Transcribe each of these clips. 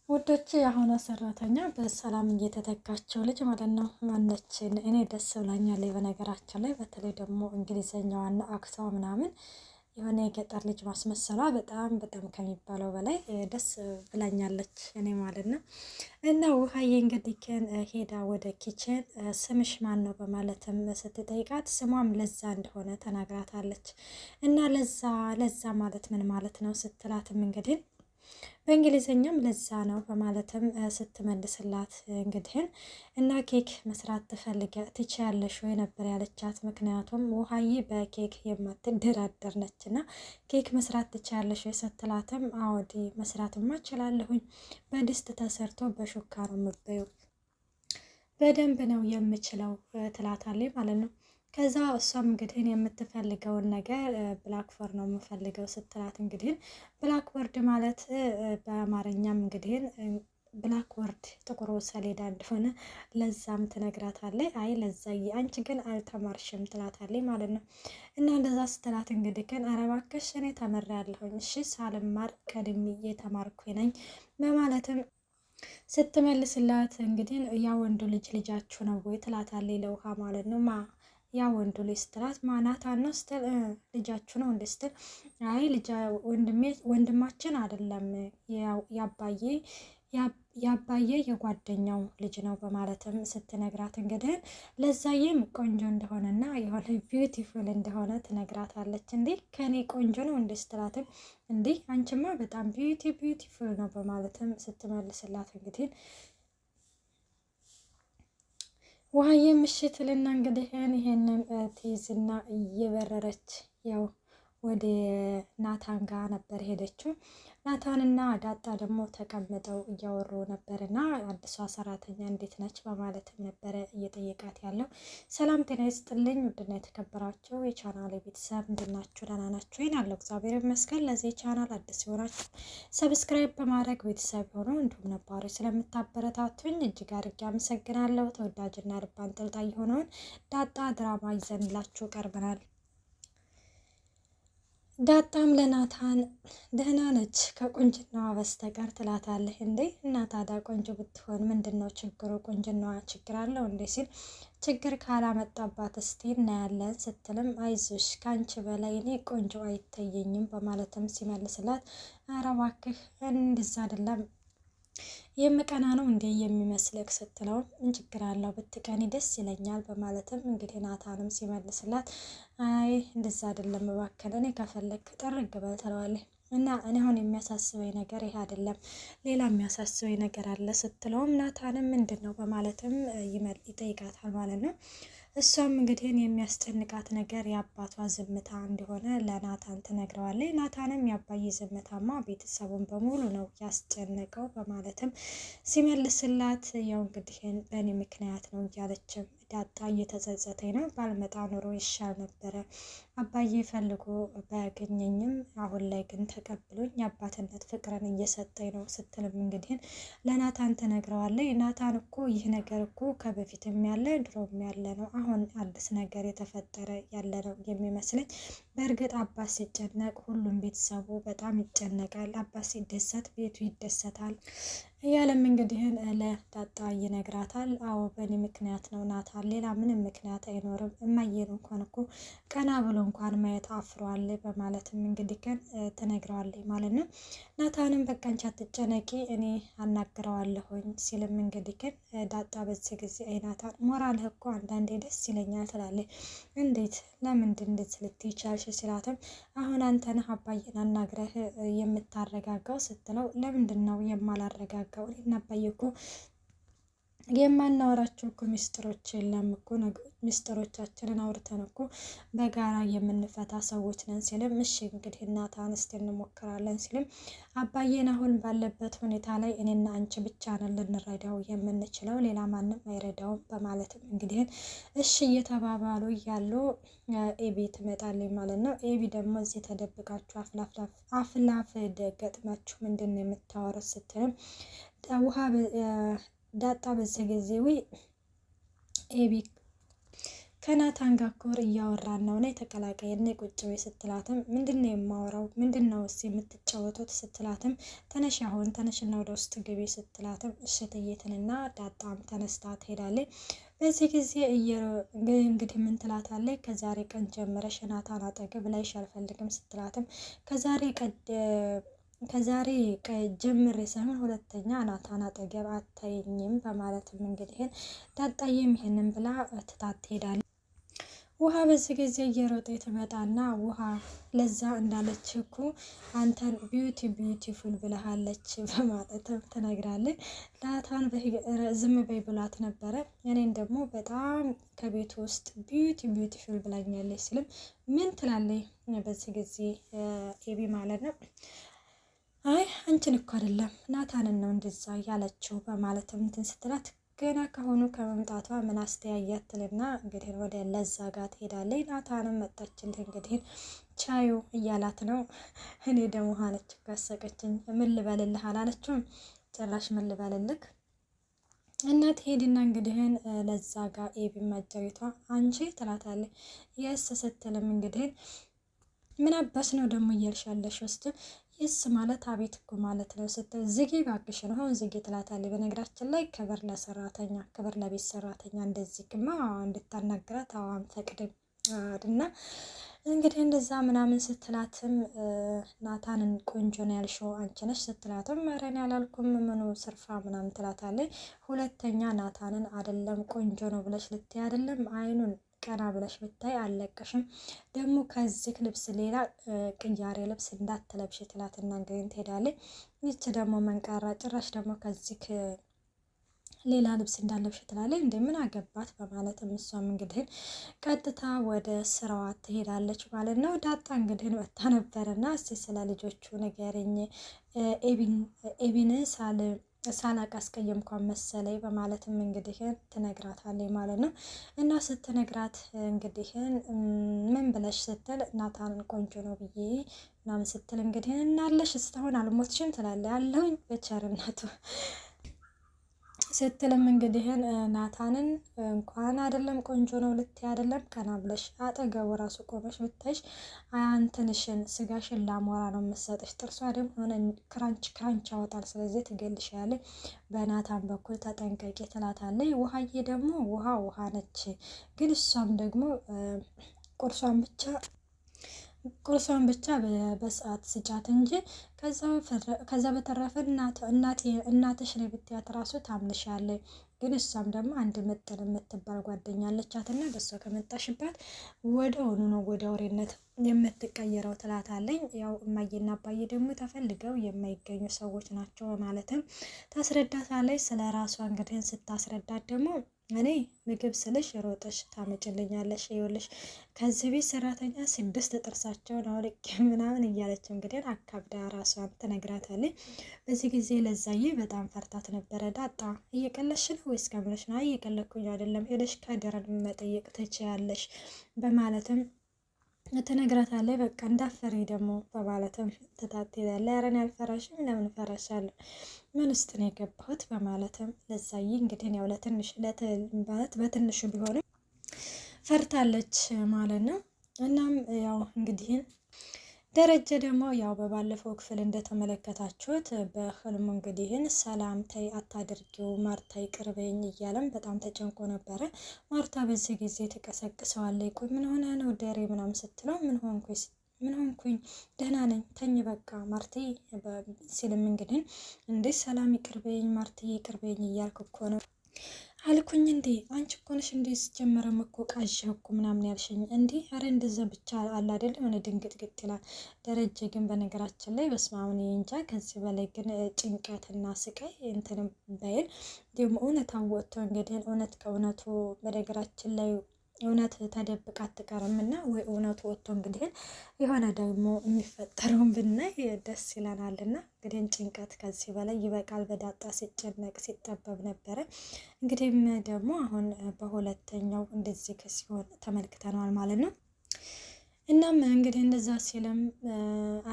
ውዶች የአሁኗ ሰራተኛ በሰላም እየተተካቸው ልጅ ማለት ነው። ማነችን እኔ ደስ ብላኛለች። በነገራችን ላይ በተለይ ደግሞ እንግሊዘኛዋና አክቷ ምናምን የሆነ የገጠር ልጅ ማስመሰሏ በጣም ከሚባለው በላይ ደስ ብላኛለች እኔ ማለት ነው። እና ውሃዬ እንግዲህ ሄዳ ወደ ኪችን ስምሽ ማን ነው በማለትም ስትጠይቃት ስሟም ለዛ እንደሆነ ተናግራታለች። እና ለዛ ማለት ምን ማለት ነው ስትላትም እንግዲህ በእንግሊዘኛም ለዛ ነው በማለትም ስትመልስላት እንግዲህ እና ኬክ መስራት ትችያለሽ ወይ ነበር ያለቻት። ምክንያቱም ውሃዬ በኬክ የማትደራደር ነች እና ኬክ መስራት ትችያለሽ ወይ ስትላትም አወዲ መስራትማ እችላለሁኝ፣ በድስት ተሰርቶ በሹካ ነው የምበየው፣ በደንብ ነው የምችለው ትላታለች ማለት ነው። ከዛ እሷም እንግዲህ የምትፈልገውን ነገር ብላክቦርድ ነው የምፈልገው ስትላት እንግዲህ ብላክቦርድ ማለት በአማርኛም እንግዲህ ብላክቦርድ ጥቁሩ ሰሌዳ እንደሆነ ለዛም ትነግራታለች። አይ ለዛዬ አንቺ ግን አልተማርሽም ትላታለች ማለት ነው። እና እንደዛ ስትላት እንግዲህ ግን ኧረ እባክሽ እኔ ተምሬያለሁኝ፣ እሺ ሳልማር ቀድሜ የተማርኩ ነኝ በማለትም ስትመልስላት እንግዲህ ያ ወንዱ ልጃችሁ ነው ወይ ትላታለች ለውሃ ማለት ነው። ያ ወንዱ ልጅ ስትላት ማናታን ነው ስትል ልጃችሁ ነው እንደ ስትል አይ ወንድማችን አይደለም ያባዬ የጓደኛው ልጅ ነው በማለትም ስትነግራት እንግዲህ ለዛዬም ቆንጆ እንደሆነና የሆነ ቢዩቲፉል እንደሆነ ትነግራታለች። እንዴ ከኔ ቆንጆ ነው እንደ ስትላትም እንዴ አንቺማ በጣም ቢዩቲፉል ነው በማለትም ስትመልስላት እንግዲህ ውሃዬ ምሽትልና እንግዲህ ይሄንን ትይዝና እየበረረች ያው ወደ ናታን ጋር ነበር ሄደችው። ናታንና ዳጣ ደግሞ ተቀምጠው እያወሩ ነበርና አዲሷ ሰራተኛ እንዴት ነች በማለትም ነበረ እየጠየቃት ያለው። ሰላም ጤና ይስጥልኝ ውድና የተከበራችሁ የቻናል ቤተሰብ እንድናችሁ ደህና ናችሁ? ይህን አለው እግዚአብሔር ይመስገን። ለዚህ ቻናል አዲስ ሲሆናችሁ ሰብስክራይብ በማድረግ ቤተሰብ ሆኖ እንዲሁም ነባሮች ስለምታበረታቱኝ እጅግ አድርጌ አመሰግናለሁ። ተወዳጅና ልብ አንጠልጣይ የሆነውን ዳጣ ድራማ ይዘንላችሁ ቀርበናል። ዳጣም ለናታን ደህና ነች ከቁንጅናዋ በስተቀር ትላታለህ። እንዴ እና ታዲያ ቆንጆ ብትሆን ምንድን ነው ችግሩ? ቁንጅናዋ ችግር አለው እንዴ ሲል ችግር ካላመጣባት እስቲ እናያለን ስትልም አይዞሽ ከአንቺ በላይ እኔ ቆንጆ አይታየኝም በማለትም ሲመልስላት ኧረ እባክህ እንደዛ አይደለም የምቀና ነው እንዴ የሚመስልክ ስትለው ምን ችግር አለው ብትቀኒ ደስ ይለኛል በማለትም እንግዲህ ናታንም ሲመልስላት አይ እንደዛ አይደለም እባክህ እኔ ከፈለክ ጥርግ በል ትለዋለች። እና እኔ አሁን የሚያሳስበኝ ነገር ይሄ አይደለም ሌላ የሚያሳስበኝ ነገር አለ ስትለውም ናታንም ምንድን ነው በማለትም ይጠይቃታል ማለት ነው። እሷም እንግዲህ የሚያስጨንቃት ነገር የአባቷ ዝምታ እንደሆነ ለናታን ትነግረዋለች። ናታንም የአባዬ ዝምታማ ቤተሰቡን በሙሉ ነው ያስጨነቀው በማለትም ሲመልስላት ያው እንግዲህ በእኔ ምክንያት ነው እያለችም ዳጣ እየተጸጸተኝ ነው፣ ባልመጣ ኑሮ ይሻል ነበረ፣ አባዬ ፈልጎ ባያገኘኝም አሁን ላይ ግን ተቀብሎኝ የአባትነት ፍቅርን እየሰጠኝ ነው ስትልም እንግዲህ ለናታን ትነግረዋለች። ናታን እኮ ይህ ነገር እኮ ከበፊትም ያለ ድሮም ያለ ነው፣ አሁን አዲስ ነገር የተፈጠረ ያለ ነው የሚመስለኝ። በእርግጥ አባት ሲጨነቅ ሁሉም ቤተሰቡ በጣም ይጨነቃል፣ አባት ሲደሰት ቤቱ ይደሰታል እያለም እንግዲህ ለዳጣ ይነግራታል። አዎ በእኔ ምክንያት ነው ናታን፣ ሌላ ምንም ምክንያት አይኖርም፣ እማዬን እንኳን እኮ ቀና ብሎ እንኳን ማየት አፍሯል በማለትም እንግዲህ ግን ትነግረዋለች ማለት ነው። ናታንም በቃ አንቺ አትጨነቂ እኔ አናግረዋለሁኝ ሲልም እንግዲህ ግን ዳጣ በዚህ ጊዜ አይ ናታን ሞራልህ እኮ አንዳንዴ ደስ ይለኛል ትላለች። እንዴት ለምንድን እንደዚህ ልትይ ቻልሽ ሲላትም አሁን አንተ ነህ አባዬን አናግረህ የምታረጋጋው ስትለው ለምንድን ነው የማላረጋጋው? እኔና አባዬ እኮ የማናወራቸው እኮ ሚስጥሮች የለም እኮ ሚስጥሮቻችንን አውርተን እኮ በጋራ የምንፈታ ሰዎች ነን ሲልም እሺ እንግዲህ እናት አንስት እንሞክራለን ሲልም አባዬን አሁን ባለበት ሁኔታ ላይ እኔና አንቺ ብቻ ነን ልንረዳው የምንችለው ሌላ ማንም አይረዳውም በማለትም እንግዲህ እሺ እየተባባሉ እያሉ ኤቢ ትመጣለች ማለት ነው። ኤቢ ደግሞ እዚህ ተደብቃችሁ አፍላፍ ገጥማችሁ ምንድን ነው የምታወሩት ስትልም ዳጣ በዚህ ጊዜ ኤቢ ከናታን ጋር እኮ እያወራን ነው ነይ ተቀላቀይ ነይ ቁጭ በይ ስትላትም ምንድነው የማወራው ምንድነው የምትጫወቱት ስትላትም ተነሽ አሁን ተነሽና ወደ ውስጥ ግቢ ስትላትም እሽትየትንና ዳጣም ተነስታ ትሄዳለች። በዚህ ጊዜ እንግዲህ ምን ትላታለች? ከዛሬ ቀን ጀምረሽ ናታን አጠገብ ላይሽ አልፈልግም ስትላትም ከዛሬ ጀምሬ ሳይሆን ሁለተኛ ናታን አጠገብ አታይኝም በማለትም እንግዲህ ዳጣዬም ይሄንን ብላ ትታት ትሄዳለች። ውሃ በዚህ ጊዜ እየሮጠ ትመጣና ውሃ ለዛ እንዳለች እኮ አንተን ቢዩቲፉል ብለሃለች በማለትም ትነግራለች። ናታን ዝም በይ ብላት ነበረ። እኔን ደግሞ በጣም ከቤት ውስጥ ቢዩቲፉል ብላኛለች ስልም ምን ትላለች በዚህ ጊዜ ኤቢ ማለት ነው። አይ አንቺን እኮ አይደለም ናታንን ነው እንደዛ ያለችው በማለትም እንትን ስትላት ገና ከሆኑ ከመምጣቷ ምን አስተያያትልና እንግዲህ ወደ ለዛ ጋር ትሄዳለች። ናታንም መጣችልህ እንግዲህ ቻዩ እያላት ነው። እኔ ደግሞ ሀነች ጋሰቀችኝ ምን ልበልልህ አላለችውም ጭራሽ ምን ልበልልክ እና ትሄድና እንግዲህን ለዛ ጋር ኤቢ ማጀሪቷ አንቺ ትላታለች። የስ ስትልም እንግዲህ ምን አባስ ነው ደግሞ እያልሻለሽ ውስጥ ይስ ማለት አቤት እኮ ማለት ነው ስትል ዝጊ እባክሽን አሁን ዝጊ ትላታለች። በነገራችን ላይ ክብር ለሰራተኛ ክብር ለቤት ሰራተኛ እንደዚህ ግማ እንድታናግራት አንፈቅድም እና እንግዲህ እንደዛ ምናምን ስትላትም ናታንን ቆንጆ ነው ያልሽው አንቺ ነሽ ስትላትም ኧረ እኔ አላልኩም ምኑ ስርፋ ምናምን ትላታለች። ሁለተኛ ናታንን አይደለም ቆንጆ ነው ብለሽ ልትይ አይደለም አይኑን ቀና ብለሽ ብታይ አለቀሽም ደግሞ ከዚህ ልብስ ሌላ ቅያሬ ልብስ እንዳትለብሽ ትላትና እንግዲህ ትሄዳለች። ይች ደግሞ መንቃራ ጭራሽ ደግሞ ከዚህ ሌላ ልብስ እንዳለብሽ ትላለች። እንደምን አገባት በማለትም እሷም እንግዲህ ቀጥታ ወደ ስራዋ ትሄዳለች ማለት ነው። ዳጣ እንግዲህ ወጣ ነበርና እስቲ ስለ ልጆቹ ንገሪኝ ኤቢን ሳላቅ አስቀየምኳን መሰለኝ በማለትም እንግዲህ ትነግራታለች ማለት ነው። እና ስትነግራት እንግዲህ ምን ብለሽ ስትል ናታንን ቆንጆ ነው ብዬ ምናምን ስትል እንግዲህ እናለሽ እስካሁን አልሞትሽም ትላለች። ያለውኝ በቸርነቱ ስትልም እንግዲህ ናታንን እንኳን አይደለም ቆንጆ ነው ልትይ አይደለም ቀና ብለሽ አጠገቡ ራሱ ቆመሽ ብታይሽ አንተንሽን ስጋሽን ላሞራ ነው የምትሰጥሽ። ጥርሷ ደግሞ ሆነ ክራንች ያወጣል ስለዚህ ትገልሻለች። በናታን በኩል ተጠንቀቂ ትላታለች። ውሃዬ ደግሞ ውሃ ነች ግን እሷም ደግሞ ቁርሷን ብቻ በሰዓት ስጫት እንጂ ከዛ በተረፈ እናትሽ ነው ብትያት ራሱ ታምንሻለች። ግን እሷም ደግሞ አንድ ምጥን የምትባል ጓደኛ አለቻትና በሷ ከመጣሽባት ወደውኑ ነው ወደ አውሬነት የምትቀየረው ትላታለኝ። ያው እማዬና አባዬ ደግሞ ተፈልገው የማይገኙ ሰዎች ናቸው ማለትም ታስረዳታለች። ስለ ራሷ እንግዲህ ስታስረዳት ደግሞ እኔ ምግብ ስልሽ ሮጠሽ ታመጭልኛለሽ ይኸውልሽ ከዚህ ቤት ሰራተኛ 6 ጥርሳቸውን አውልቄ ምናምን እያለች እንግዲህ አካብዳ ራሷን ትነግራታለች። በዚህ ጊዜ ለዛዬ በጣም ፈርታት ነበረ። ዳጣ እየቀለሽ ነው ወይስ ከምለሽ ነው? እየቀለኩኝ አይደለም ሄደሽ ከደረን መጠየቅ ትችያለሽ በማለትም ትነግራታለች። በቃ እንዳፈሪ ደግሞ በማለትም ትታትላለች። ኧረ እኔ አልፈራሽም ለምን ፈራሻለሁ ምን ውስጥ ነው የገባሁት በማለትም ለዛዬ እንግዲህ ያው ለትንሽ ማለት በትንሹ ቢሆንም ፈርታለች ማለት ነው። እናም ያው እንግዲህ ደረጀ ደግሞ ያው በባለፈው ክፍል እንደተመለከታችሁት በህልሙ እንግዲህ ሰላም ተይ አታድርጊው ማርታ ይቅርበኝ እያለም በጣም ተጨንቆ ነበረ። ማርታ በዚህ ጊዜ ትቀሰቅሰዋለች። ቆይ ምን ሆነ ነው ደሬ ምናምን ስትለው ምን ሆንኩኝ ደህና ነኝ ተኝ በቃ ማርቴ ሲልም እንግዲህ እንዴ ሰላም ይቅርበኝ ማርቴ ይቅርበኝ እያልክ እኮ ነው አልኩኝ እንዴ አንቺ እኮ ነሽ እንዴ ሲጀመረም እኮ ቃዥህ እኮ ምናምን ያልሽኝ እንዴ ኧረ እንደዛ ብቻ አለ አይደል ሆነ ድንግጥግጥ ይላል። ደረጀ ግን በነገራችን ላይ በስማምን እንጃ ከዚህ በላይ ግን ጭንቀትና ስቃይ እንትንም ባይል ደግሞ እውነት አወጥቶ እንግዲህ እውነት ከእውነቱ በነገራችን ላይ እውነት ተደብቃ አትቀርም እና ወይ እውነቱ ወጥቶ እንግዲህ የሆነ ደግሞ የሚፈጠረውን ብናይ ደስ ይለናል። እና እንግዲህ ጭንቀት ከዚህ በላይ ይበቃል። በዳጣ ሲጨነቅ ሲጠበብ ነበረ። እንግዲህም ደግሞ አሁን በሁለተኛው እንደዚህ ሲሆን ተመልክተነዋል ማለት ነው። እናም እንግዲህ እንደዛ ሲልም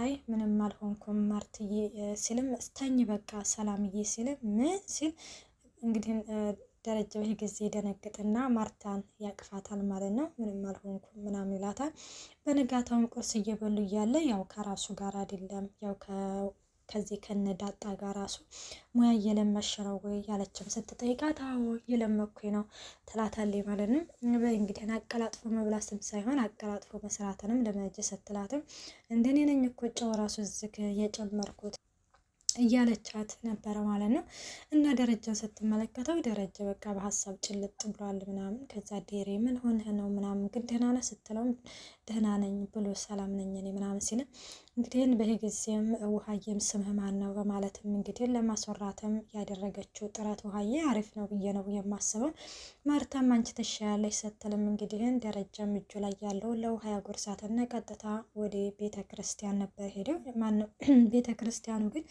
አይ ምንም አልሆንኩም ማርትዬ ሲልም ስተኝ በቃ ሰላምዬ ሲልም ምን ሲል እንግዲህ ደረጃ ይሄ ጊዜ ደነግጥና ማርታን ያቅፋታል ማለት ነው። ምንም አልሆንኩም ምናምን ይላታል። በንጋታውም ቁርስ እየበሉ እያለ ያው ከራሱ ጋር አይደለም ያው ከዚህ ከነዳጣ ጋር ራሱ ሙያ እየለመሽ ነው ወይ ያለችም ስትጠይቃት አዎ እየለመኩኝ ነው ትላታለች ማለት ነው። እንግዲህ አቀላጥፎ መብላትም ሳይሆን አቀላጥፎ መስራትንም ለመጀ ስትላትም እንደኔ ነኝ እኮ ጨው ራሱ ዝግ የጨመርኩት እያለቻት ነበረ ማለት ነው። እና ደረጃን ስትመለከተው ደረጃ በቃ በሀሳብ ጭልጥ ብሏል ምናምን። ከዛ ዴሬ ምን ሆነህ ነው ምናምን ግን ደህና ነህ ስትለው ደህና ነኝ ብሎ ሰላም ነኝ እኔ ምናምን ሲልም እንግዲህ በዚህ ጊዜም ውሃዬም ስምህ ማን ነው በማለትም እንግዲህ ለማስወራትም ያደረገችው ጥረት ውሃዬ አሪፍ ነው ብዬ ነው የማስበው። ማርታም አንቺ ትሻያለሽ ስትልም እንግዲህ ደረጃም እጁ ላይ ያለው ለውሃ ያጎርሳትና ቀጥታ ወደ ቤተ ክርስቲያን ነበር ሄደው ማነው ቤተ ክርስቲያኑ ግን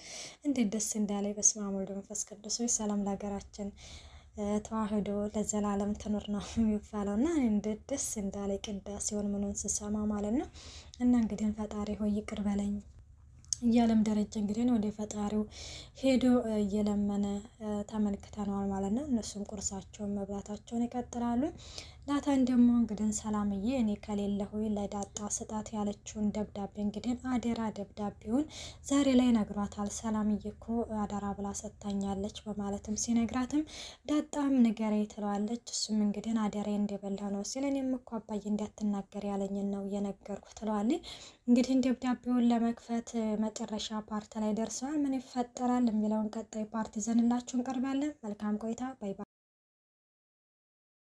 እንዴት ደስ እንዳለኝ በስመ አብ ወወልድ ወመንፈስ ቅዱስ። ሰላም ለሀገራችን ተዋህዶ ለዘላለም ትኑር ነው የሚባለው እና እንዴት ደስ እንዳለኝ ቅዳሴውን ምኑን ስሰማ ማለት ነው። እና እንግዲህ ፈጣሪ ሆይ ይቅር በለኝ እያለም ደረጃ እንግዲህ ወደ ፈጣሪው ሄዶ እየለመነ ተመልክተነዋል ማለት ነው። እነሱም ቁርሳቸውን መብላታቸውን ይቀጥላሉ። ናታን ደግሞ እንግዲህ ሰላምዬ እኔ ከሌለሁኝ ለዳጣ ስጣት ያለችውን ደብዳቤ እንግዲህ አደራ ደብዳቤውን ዛሬ ላይ ነግሯታል። ሰላምዬ እኮ አደራ ብላ ሰጥታኛለች በማለትም ሲነግራትም ዳጣም ንገረኝ ትለዋለች። እሱም እንግዲህ አደራ እንደበላ ነው ሲል እኔም እኮ አባዬ እንዳትናገር ያለኝን ነው የነገርኩ ትለዋለች። እንግዲህ ደብዳቤውን ለመክፈት መጨረሻ ፓርት ላይ ደርሰዋል። ምን ይፈጠራል የሚለውን ቀጣይ ፓርት ይዘንላችሁ እንቀርባለን። መልካም ቆይታ። ባይ ባይ።